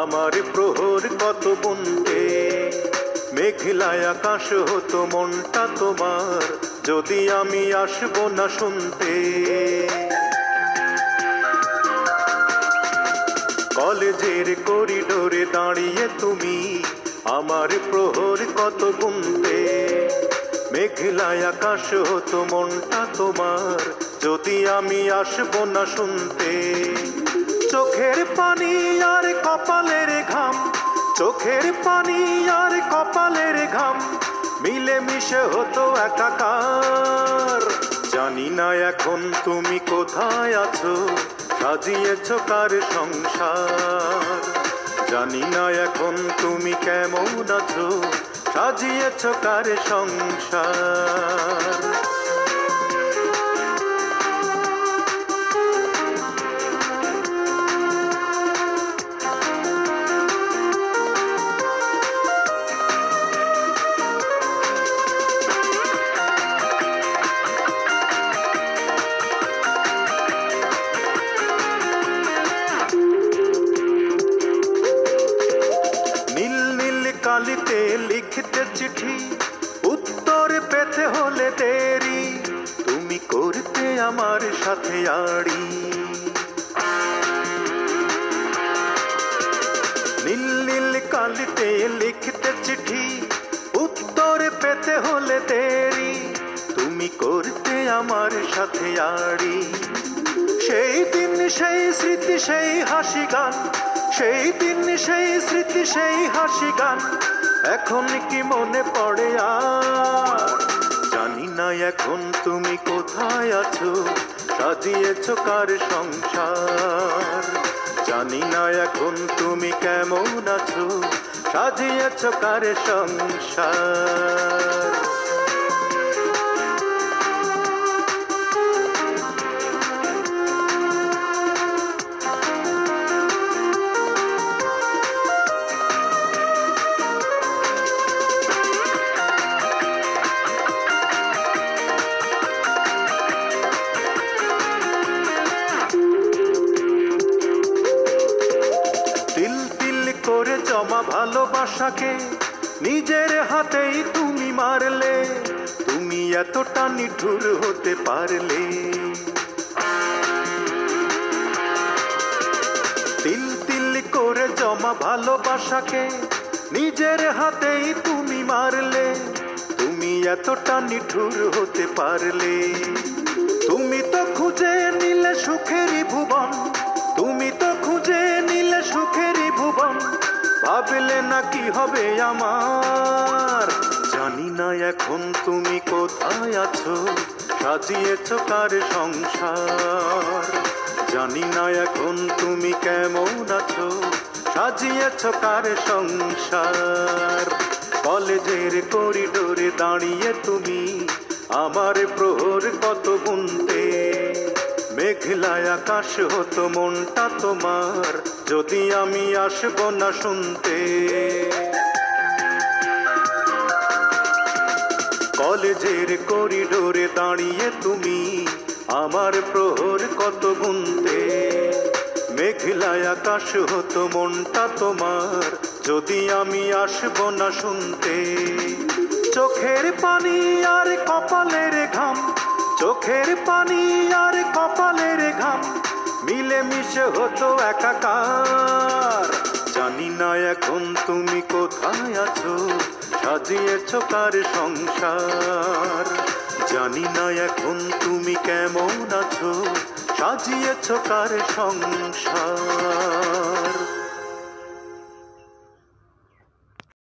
আমার প্রহর কত গুনতে। মেঘলায় আকাশ হতো মনটা তোমার, যদি আমি আসবো না শুনতে। কলেজের করিডোরে দাঁড়িয়ে তুমি আমার প্রহর কত গুনতে। মেঘলায় আকাশ হতো মনটা তোমার, যদি আমি আসবো না শুনতে। চোখের পানি আর কপালের ঘাম, চোখের পানি আর কপালের ঘাম মিলে মিশে হতো একাকার। জানি না এখন তুমি কোথায় আছো, সাজিয়েছ কার সংসার। জানি না এখন তুমি কেমন আছো, সাজিয়েছ কার সংসার। কালিতে লিখতে চিঠি, উত্তর পেতে হলে দেরি, তুমি করতে আমার সাথে আড়ি। নীল নীল কালিতে লিখতে চিঠি, উত্তর পেতে হলে দেরি, তুমি করতে আমার সাথে আড়ি। সেই দিন সেই স্মৃতি সেই হাসি গান, সেই দিন সেই স্মৃতি সেই হাসি গান এখন কি মনে পড়ে আর? জানি না এখন তুমি কোথায় আছো, সাজিয়েছ কার সংসার। জানি না এখন তুমি কেমন আছো, সাজিয়েছ কার সংসার। করে জমা ভালোবাসাকে নিজের হাতেই তুমি মারলে, তুমি এতটা নিঠুর হতে পারলে। তিল তিল করে জমা ভালোবাসাকে নিজের হাতেই তুমি মারলে, তুমি এতটা নিঠুর হতে পারলে। তুমি তো খুঁজে নিলে সুখেরই ভুবন, তুমি তো খুঁজে নিলে সুখেরই ভুবন, ভাবলে না কি হবে আমার। জানি না এখন তুমি কোথায় আছো, সাজিয়েছ কার সংসার। জানি না এখন তুমি কেমন আছো, সাজিয়েছ কার সংসার। কলেজের করিডোরে দাঁড়িয়ে তুমি আমার প্রহর কত গুনতে। মেঘলায় আকাশ হতো মনটা তোমার, যদি আমি আসবো না শুনতে। কলেজের করিডোরে দাঁড়িয়ে তুমি আমার প্রহর কত গুনতে। মেঘলায় আকাশ হতো মনটা তোমার, যদি আমি আসবো না শুনতে। চোখের পানি আর কপালের ঘাম, চোখের পানি আর কপালের ঘাম মিলে মিশে হতো একাকার। জানি না এখন তুমি কোথায় আছো, সাজিয়েছ কার সংসার। জানি না এখন তুমি কেমন আছো, সাজিয়েছ কার সংসার।